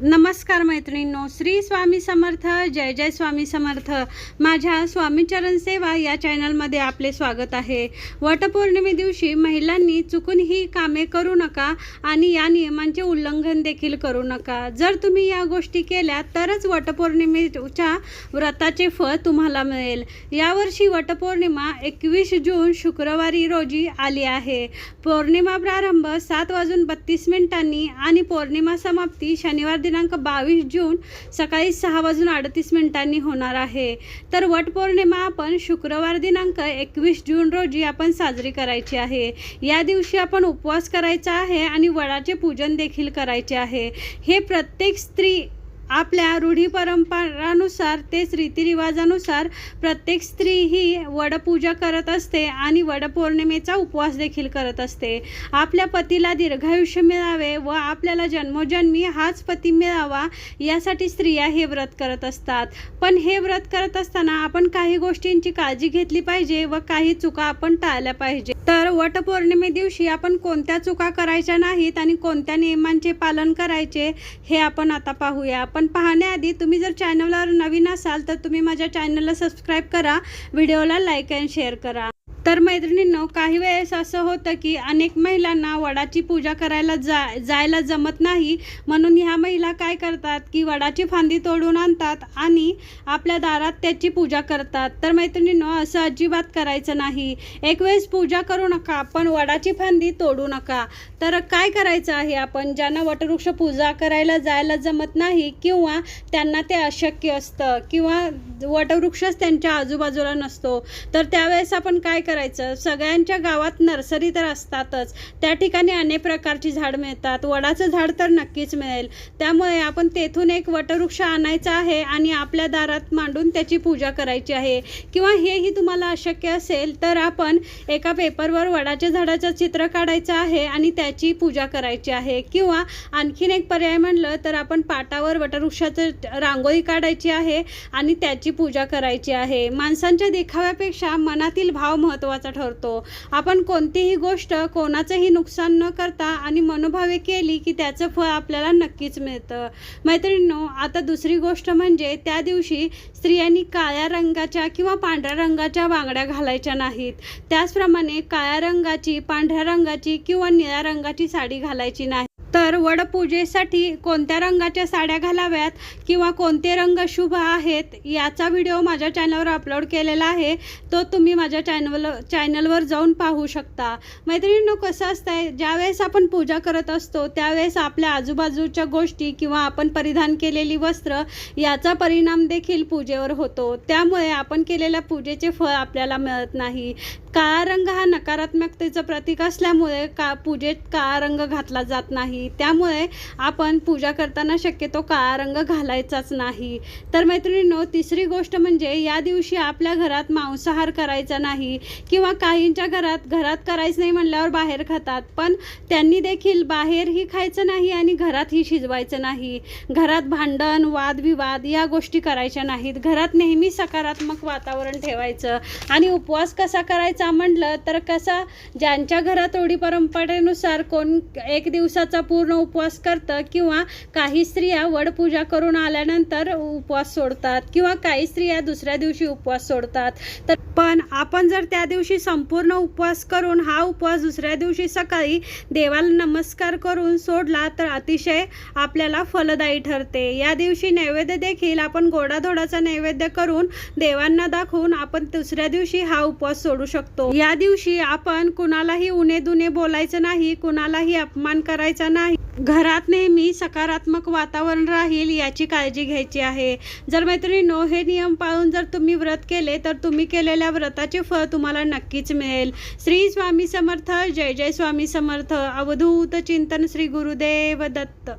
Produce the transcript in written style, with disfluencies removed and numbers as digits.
नमस्कार मैत्रिणींनो, श्री स्वामी समर्थ. जय जय स्वामी समर्थ. माझ्या स्वामीचरण सेवा या चॅनलमध्ये आपले स्वागत आहे. वटपौर्णिमे दिवशी महिलांनी चुकून ही कामे करू नका आणि या नियमांचे उल्लंघन देखील करू नका. जर तुम्ही या गोष्टी केल्या तरच वटपौर्णिमेच्या व्रताचे फळ तुम्हाला मिळेल. यावर्षी वटपौर्णिमा 21 जून शुक्रवारी रोजी आली आहे. पौर्णिमा प्रारंभ 7:32 आणि पौर्णिमा समाप्ती शनिवार दिनांक 22 जून सकाळी 6:38 होणार आहे. तर वटपौर्णिमा आपण शुक्रवार दिनांक 21 जून रोजी आपण साजरी करायची आहे. या दिवशी आपण उपवास करायचा आहे आणि वडाचे पूजन देखील करायचे आहे. हे प्रत्येक स्त्री आपल्या रूढी परंपरानुसार तेच रीतिरिवाजानुसार प्रत्येक स्त्री ही वडपूजा करत असते आणि वडपौर्णिमेचा उपवास देखील करत असते. आपल्या पतीला दीर्घायुष्य मिळावे व आपल्याला जन्मोजन्मी हाच पती मिळावा यासाठी स्त्रिया हे व्रत करत असतात. पण हे व्रत करत असताना आपण काही गोष्टींची काळजी घेतली पाहिजे व काही चुका आपण टाळल्या पाहिजे. तर वटपौर्णिमे दिवशी आपण कोणत्या चुका करायच्या नाहीत आणि कोणत्या नियमांचे पालन करायचे हे आपण आता पाहूया. पण पाहण्याआधी तुम्ही जर चॅनलवर नवीन असाल तर तुम्ही माझ्या चॅनलला सबस्क्राईब करा, व्हिडिओला लाईक आणि शेअर करा. तर मैत्रिणींनो, काही वेळेस असं होतं की अनेक महिलांना वडाची पूजा करायला जायला जमत नाही. म्हणून ह्या महिला काय करतात की वडाची फांदी तोडून आणतात आणि आपल्या दारात त्याची पूजा करतात. तर मैत्रिणींनो, असं अजिबात करायचं नाही. एक वेळेस पूजा करू नका, पण वडाची फांदी तोडू नका. तर काय करायचं आहे, आपण ज्यांना वटवृक्ष पूजा करायला जायला जमत नाही किंवा त्यांना ते अशक्य असतं किंवा वटवृक्षच त्यांच्या आजूबाजूला नसतो, तर त्यावेळेस आपण काय करायचं, सगळ्यांच्या गावात नर्सरी तर असतातच. त्या ठिकाणी अनेक प्रकारची झाड मिळतात. वडाचं झाड तर नक्कीच मिळेल. त्यामुळे आपण तेथून एक वटवृक्ष आणायचा आहे आणि आपल्या दारात मांडून त्याची पूजा करायची आहे. किंवा हेही तुम्हाला अशक्य असेल तर आपण एका पेपरवर वडाच्या झाडाचं चित्र काढायचं आहे आणि त्याची पूजा करायची आहे. किंवा आणखीन एक पर्याय म्हणलं तर आपण पाटावर वटवृक्षाचं रांगोळी काढायची आहे आणि त्याची पूजा करायची आहे. माणसांच्या देखाव्यापेक्षा मनातील भाव महत्त्वाचा ठरतो. आपण कोणतीही गोष्ट कोणाचंही नुकसान न करता आणि मनोभावे केली की त्याचं फळ आपल्याला नक्कीच मिळतं. मैत्रिणींनो, आता दुसरी गोष्ट म्हणजे त्या दिवशी स्त्रियांनी काळ्या रंगाच्या किंवा पांढऱ्या रंगाच्या बांगड्या घालायच्या नाहीत. त्याचप्रमाणे काळ्या रंगाची, पांढऱ्या रंगाची किंवा निळ्या रंगाची साडी घालायची नाही. तर वडपूजेसाठी कोणत्या रंगाच्या साड्या घालाव्यात किंवा कोणते रंग शुभ आहेत याचा व्हिडिओ माझ्या चॅनलवर अपलोड केलेला आहे. तो तुम्ही माझ्या चॅनलवर जाऊन पाहू शकता. मैत्रिणींनो, कसं असतंय, ज्यावेळेस आपण पूजा करत असतो त्यावेळेस आपल्या आजूबाजूच्या गोष्टी किंवा आपण परिधान केलेली वस्त्र याचा परिणाम देखील पूजेवर होतो. त्यामुळे आपण केलेल्या पूजेचे फळ आपल्याला मिळत नाही. काळा रंग हा नकारात्मकतेचं प्रतीक असल्यामुळे पूजेत काळा रंग घातला जात नाही. त्यामुळे आपण पूजा करताना शक्यतो काळा रंग घालायचाच नाही. तर मैत्रिणींनो, तिसरी गोष्ट म्हणजे या दिवशी आपल्या घरात मांसाहार करायचा नाही. किंवा काहींच्या घरात करायचं नाही म्हणल्यावर बाहेर खातात, पण त्यांनी देखील बाहेरही खायचं नाही आणि घरातही शिजवायचं नाही. घरात भांडण, वादविवाद या गोष्टी करायच्या नाहीत. घरात नेहमी सकारात्मक वातावरण ठेवायचं. आणि उपवास कसा करायचा म्हटलं तर कसा, ज्यांच्या घरात रूढी परंपरेनुसार कोण एक दिवसाचा पूर्ण उपवास करतं किंवा काही स्त्रिया वडपूजा करून आल्यानंतर उपवास सोडतात किंवा काही स्त्रिया दुसऱ्या दिवशी उपवास सोडतात. तर पण आपण जर त्या दिवशी संपूर्ण उपवास करून हा उपवास दुसऱ्या दिवशी सकाळी देवाला नमस्कार करून सोडला तर अतिशय आपल्याला फलदायी ठरते. या दिवशी नैवेद्य देखील आपण गोडाधोडाचा नैवेद्य करून देवांना दाखवून आपण दुसऱ्या दिवशी हा उपवास सोडू शकतो. या दिवशी आपण कुणालाही उणे दुणे बोलायचं नाही, कुणालाही अपमान करायचा नाही. घरात नेहमी सकारात्मक वातावरण राहील याची काळजी घ्यायची आहे. जर मैत्रिणींनो, हे नियम पाळून जर तुम्ही व्रत केले तर तुम्ही केलेल्या व्रताचे फळ तुम्हाला नक्कीच मिळेल. श्री स्वामी समर्थ. जय जय स्वामी समर्थ. अवधूत चिंतन. श्री गुरुदेव दत्त.